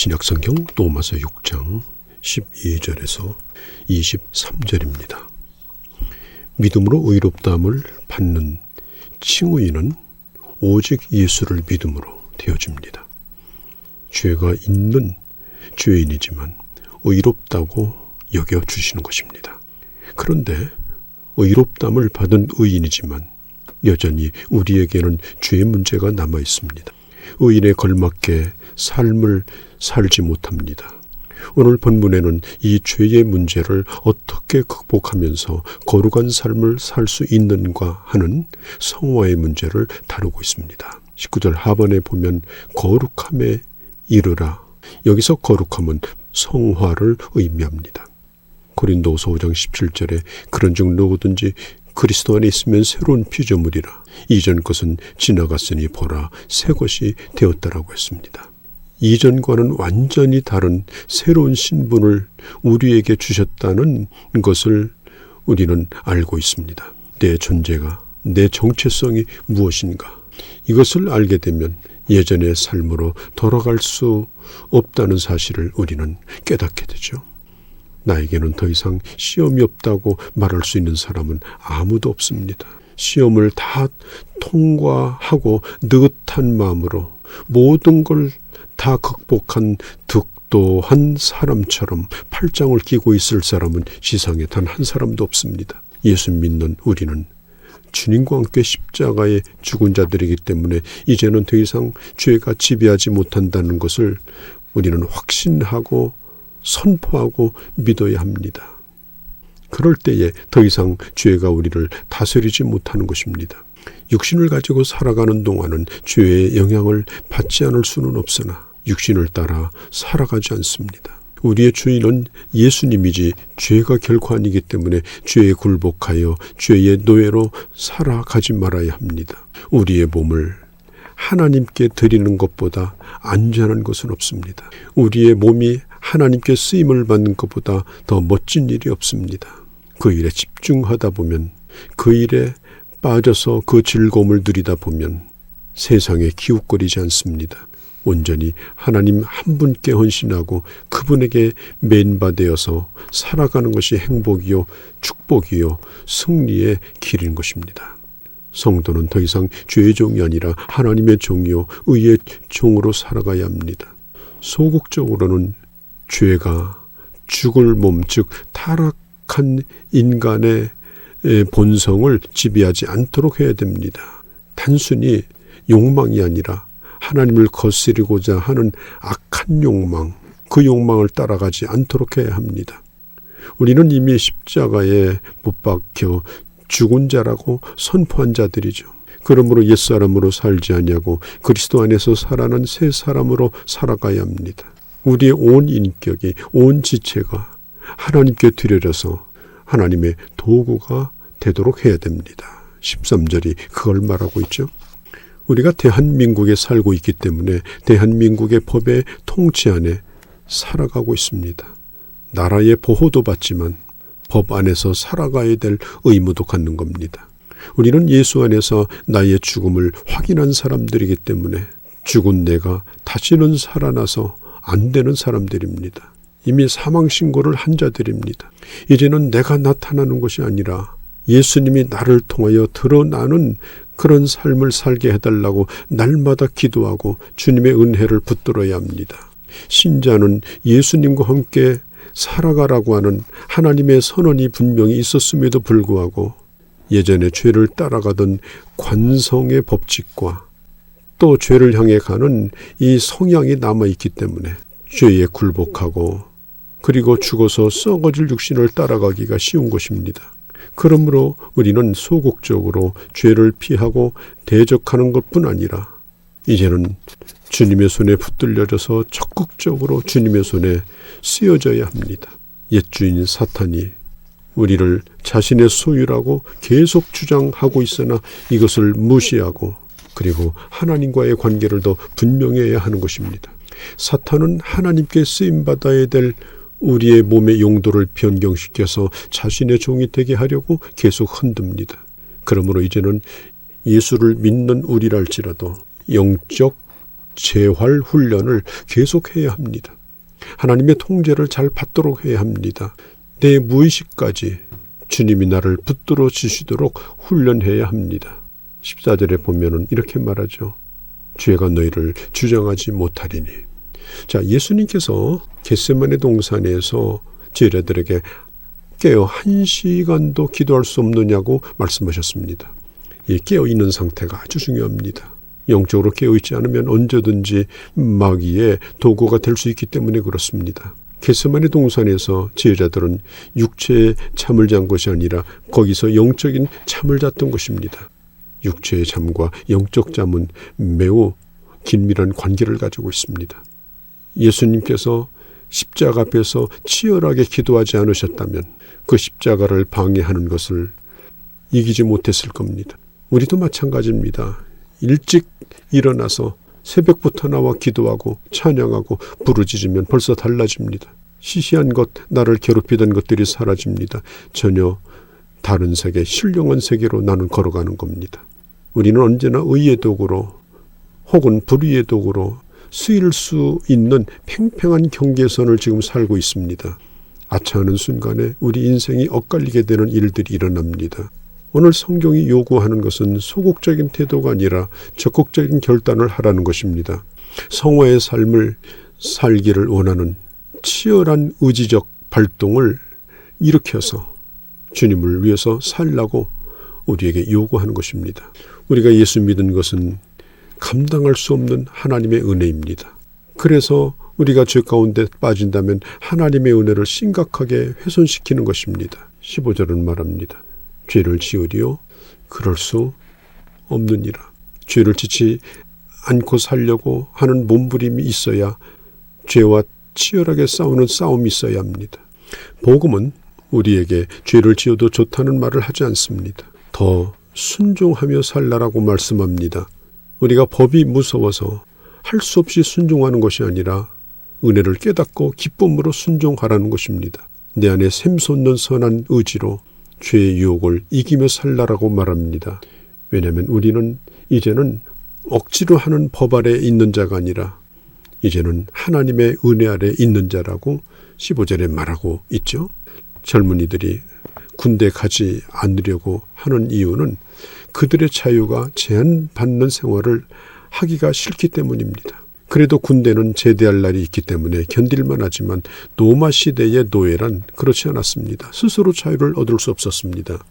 신약성경 로마서 6장 12절에서 23절입니다. 믿음으로 의롭다함을 받는 칭의는 오직 예수를 믿음으로 되어집니다. 죄가 있는 죄인이지만 의롭다고 여겨주시는 것입니다. 그런데 의롭다함을 받은 의인이지만 여전히 우리에게는 죄의 문제가 남아 있습니다. 의인에 걸맞게 삶을 살지 못합니다. 오늘 본문에는 이 죄의 문제를 어떻게 극복하면서 거룩한 삶을 살 수 있는가 하는 성화의 문제를 다루고 있습니다. 19절 하반에 보면 거룩함에 이르라. 여기서 거룩함은 성화를 의미합니다. 고린도후서 5장 17절에 그런즉 누구든지 그리스도 안에 있으면 새로운 피조물이라. 이전 것은 지나갔으니 보라 새 것이 되었다라고 했습니다. 이전과는 완전히 다른 새로운 신분을 우리에게 주셨다는 것을 우리는 알고 있습니다. 내 존재가, 내 정체성이 무엇인가, 이것을 알게 되면 예전의 삶으로 돌아갈 수 없다는 사실을 우리는 깨닫게 되죠. 나에게는 더 이상 시험이 없다고 말할 수 있는 사람은 아무도 없습니다. 시험을 다 통과하고 느긋한 마음으로 모든 걸 다 극복한 득도한 사람처럼 팔짱을 끼고 있을 사람은 세상에 단 한 사람도 없습니다. 예수 믿는 우리는 주님과 함께 십자가에 죽은 자들이기 때문에 이제는 더 이상 죄가 지배하지 못한다는 것을 우리는 확신하고 선포하고 믿어야 합니다. 그럴 때에 더 이상 죄가 우리를 다스리지 못하는 것입니다. 육신을 가지고 살아가는 동안은 죄의 영향을 받지 않을 수는 없으나 육신을 따라 살아가지 않습니다. 우리의 주인은 예수님이지 죄가 결코 아니기 때문에 죄에 굴복하여 죄의 노예로 살아가지 말아야 합니다. 우리의 몸을 하나님께 드리는 것보다 안전한 것은 없습니다. 우리의 몸이 하나님께 쓰임을 받는 것보다 더 멋진 일이 없습니다. 그 일에 집중하다 보면, 그 일에 빠져서 그 즐거움을 누리다 보면 세상에 기웃거리지 않습니다. 온전히 하나님 한 분께 헌신하고 그분에게 맨바되어서 살아가는 것이 행복이요 축복이요 승리의 길인 것입니다. 성도는 더 이상 죄의 종이 아니라 하나님의 종이요 의의 종으로 살아가야 합니다. 소극적으로는 죄가 죽을 몸, 즉 타락한 인간의 본성을 지배하지 않도록 해야 됩니다. 단순히 욕망이 아니라 하나님을 거스르고자 하는 악한 욕망, 그 욕망을 따라가지 않도록 해야 합니다. 우리는 이미 십자가에 못 박혀 죽은 자라고 선포한 자들이죠. 그러므로 옛사람으로 살지 아니하고 그리스도 안에서 살아가는 새 사람으로 살아가야 합니다. 우리의 온 인격이, 온 지체가 하나님께 드려져서 하나님의 도구가 되도록 해야 됩니다. 13절이 그걸 말하고 있죠. 우리가 대한민국에 살고 있기 때문에 대한민국의 법의 통치 안에 살아가고 있습니다. 나라의 보호도 받지만 법 안에서 살아가야 될 의무도 갖는 겁니다. 우리는 예수 안에서 나의 죽음을 확인한 사람들이기 때문에 죽은 내가 다시는 살아나서 안 되는 사람들입니다. 이미 사망신고를 한 자들입니다. 이제는 내가 나타나는 것이 아니라 예수님이 나를 통하여 드러나는 그런 삶을 살게 해달라고 날마다 기도하고 주님의 은혜를 붙들어야 합니다. 신자는 예수님과 함께 살아가라고 하는 하나님의 선언이 분명히 있었음에도 불구하고 예전에 죄를 따라가던 관성의 법칙과 또 죄를 향해 가는 이 성향이 남아있기 때문에 죄에 굴복하고 그리고 죽어서 썩어질 육신을 따라가기가 쉬운 것입니다. 그러므로 우리는 소극적으로 죄를 피하고 대적하는 것뿐 아니라 이제는 주님의 손에 붙들려져서 적극적으로 주님의 손에 쓰여져야 합니다. 옛 주인 사탄이 우리를 자신의 소유라고 계속 주장하고 있으나 이것을 무시하고 그리고 하나님과의 관계를 더 분명해야 하는 것입니다. 사탄은 하나님께 쓰임받아야 될 우리의 몸의 용도를 변경시켜서 자신의 종이 되게 하려고 계속 흔듭니다. 그러므로 이제는 예수를 믿는 우리랄지라도 영적 재활 훈련을 계속해야 합니다. 하나님의 통제를 잘 받도록 해야 합니다. 내 무의식까지 주님이 나를 붙들어 주시도록 훈련해야 합니다. 14절에 보면은 이렇게 말하죠. 죄가 너희를 주장하지 못하리니. 자, 예수님께서 겟세마네 동산에서 제자들에게 깨어 1시간도 기도할 수 없느냐고 말씀하셨습니다. 이 깨어있는 상태가 아주 중요합니다. 영적으로 깨어있지 않으면 언제든지 마귀의 도구가 될 수 있기 때문에 그렇습니다. 겟세마네 동산에서 제자들은 육체의 잠을 잔 것이 아니라 거기서 영적인 잠을 잤던 것입니다. 육체의 잠과 영적 잠은 매우 긴밀한 관계를 가지고 있습니다. 예수님께서 십자가 앞에서 치열하게 기도하지 않으셨다면 그 십자가를 방해하는 것을 이기지 못했을 겁니다. 우리도 마찬가지입니다. 일찍 일어나서 새벽부터 나와 기도하고 찬양하고 부르짖으면 벌써 달라집니다. 시시한 것, 나를 괴롭히던 것들이 사라집니다. 전혀 다른 세계, 신령한 세계로 나는 걸어가는 겁니다. 우리는 언제나 의의 도구로 혹은 불의의 도구로 쓰일 수 있는 팽팽한 경계선을 지금 살고 있습니다. 아차하는 순간에 우리 인생이 엇갈리게 되는 일들이 일어납니다. 오늘 성경이 요구하는 것은 소극적인 태도가 아니라 적극적인 결단을 하라는 것입니다. 성화의 삶을 살기를 원하는 치열한 의지적 발동을 일으켜서 주님을 위해서 살라고 우리에게 요구하는 것입니다. 우리가 예수 믿은 것은 감당할 수 없는 하나님의 은혜입니다. 그래서 우리가 죄 가운데 빠진다면 하나님의 은혜를 심각하게 훼손시키는 것입니다. 15절은 말합니다. 죄를 지으리요 그럴 수 없느니라. 죄를 짓지 않고 살려고 하는 몸부림이 있어야 죄와 치열하게 싸우는 싸움이 있어야 합니다. 복음은 우리에게 죄를 지어도 좋다는 말을 하지 않습니다. 더 순종하며 살라라고 말씀합니다. 우리가 법이 무서워서 할 수 없이 순종하는 것이 아니라 은혜를 깨닫고 기쁨으로 순종하라는 것입니다. 내 안에 샘솟는 선한 의지로 죄의 유혹을 이기며 살라라고 말합니다. 왜냐하면 우리는 이제는 억지로 하는 법 아래 있는 자가 아니라 이제는 하나님의 은혜 아래 있는 자라고 15절에 말하고 있죠. 젊은이들이 군대 가지 않으려고 하는 이유는 그들의 자유가 제한받는 생활을 하기가 싫기 때문입니다. 그래도 군대는 제대할 날이 있기 때문에 견딜만 하지만 노마 시대의 노예란 그렇지 않았습니다. 스스로 자유를 얻을 수 없었습니다.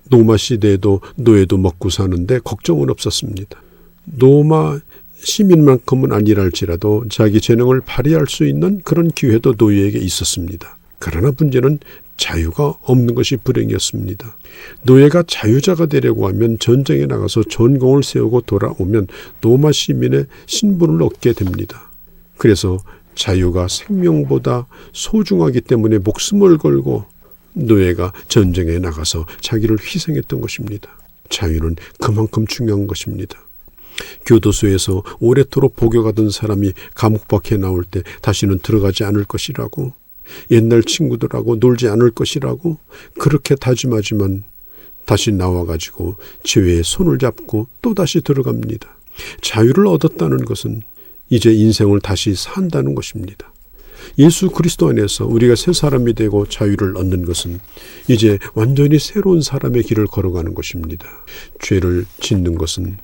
노마 시대에도 노예도 먹고 사는데 걱정은 없었습니다. 노마 시민만큼은 아니랄지라도 자기 재능을 발휘할 수 있는 그런 기회도 노예에게 있었습니다. 그러나 문제는 자유가 없는 것이 불행이었습니다. 노예가 자유자가 되려고 하면 전쟁에 나가서 전공을 세우고 돌아오면 노마 시민의 신분을 얻게 됩니다. 그래서 자유가 생명보다 소중하기 때문에 목숨을 걸고 노예가 전쟁에 나가서 자기를 희생했던 것입니다. 자유는 그만큼 중요한 것입니다. 교도소에서 오래도록 복역하던 사람이 감옥 밖에 나올 때 다시는 들어가지 않을 것이라고, 옛날 친구들하고 놀지 않을 것이라고 그렇게 다짐하지만 다시 나와가지고 죄에 손을 잡고 또다시 들어갑니다. 자유를 얻었다는 것은 이제 인생을 다시 산다는 것입니다. 예수 그리스도 안에서 우리가 새 사람이 되고 자유를 얻는 것은 이제 완전히 새로운 사람의 길을 걸어가는 것입니다. 죄를 짓는 것은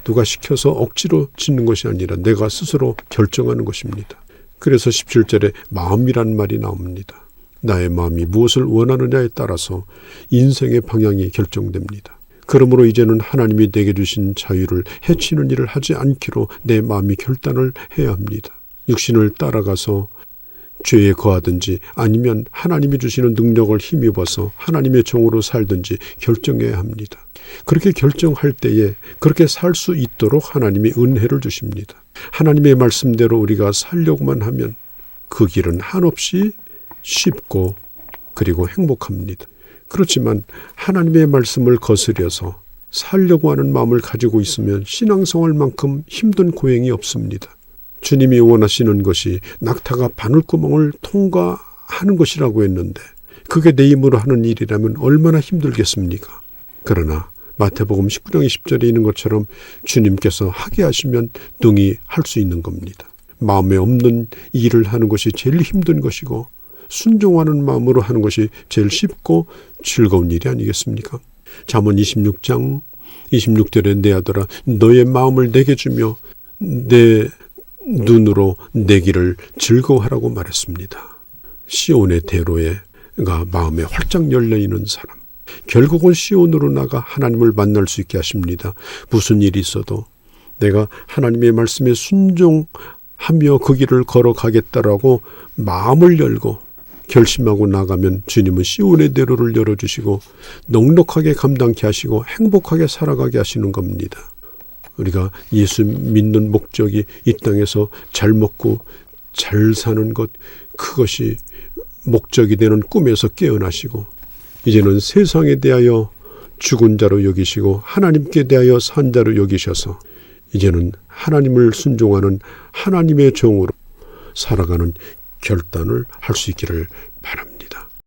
누가 시켜서 억지로 짓는 것이 아니라 내가 스스로 결정하는 것입니다. 그래서 17절에 마음이란 말이 나옵니다. 나의 마음이 무엇을 원하느냐에 따라서 인생의 방향이 결정됩니다. 그러므로 이제는 하나님이 내게 주신 자유를 해치는 일을 하지 않기로 내 마음이 결단을 해야 합니다. 육신을 따라가서 죄에 거하든지 아니면 하나님이 주시는 능력을 힘입어서 하나님의 종으로 살든지 결정해야 합니다. 그렇게 결정할 때에 그렇게 살 수 있도록 하나님이 은혜를 주십니다. 하나님의 말씀대로 우리가 살려고만 하면 그 길은 한없이 쉽고 그리고 행복합니다. 그렇지만 하나님의 말씀을 거스려서 살려고 하는 마음을 가지고 있으면 신앙생활만큼 힘든 고행이 없습니다. 주님이 원하시는 것이 낙타가 바늘구멍을 통과하는 것이라고 했는데 그게 내 힘으로 하는 일이라면 얼마나 힘들겠습니까? 그러나 마태복음 19장 20절에 있는 것처럼 주님께서 하게 하시면 능히 할 수 있는 겁니다. 마음에 없는 일을 하는 것이 제일 힘든 것이고 순종하는 마음으로 하는 것이 제일 쉽고 즐거운 일이 아니겠습니까? 잠언 26장 26절에 내 아들아 너의 마음을 내게 주며 내 눈으로 내 길을 즐거워하라고 말했습니다. 시온의 대로가 마음에 활짝 열려있는 사람, 결국은 시온으로 나가 하나님을 만날 수 있게 하십니다. 무슨 일이 있어도 내가 하나님의 말씀에 순종하며 그 길을 걸어가겠다라고 마음을 열고 결심하고 나가면 주님은 시온의 대로를 열어주시고 넉넉하게 감당케 하시고 행복하게 살아가게 하시는 겁니다. 우리가 예수 믿는 목적이 이 땅에서 잘 먹고 잘 사는 것, 그것이 목적이 되는 꿈에서 깨어나시고 이제는 세상에 대하여 죽은 자로 여기시고 하나님께 대하여 산 자로 여기셔서 이제는 하나님을 순종하는 하나님의 종으로 살아가는 결단을 할 수 있기를 바랍니다.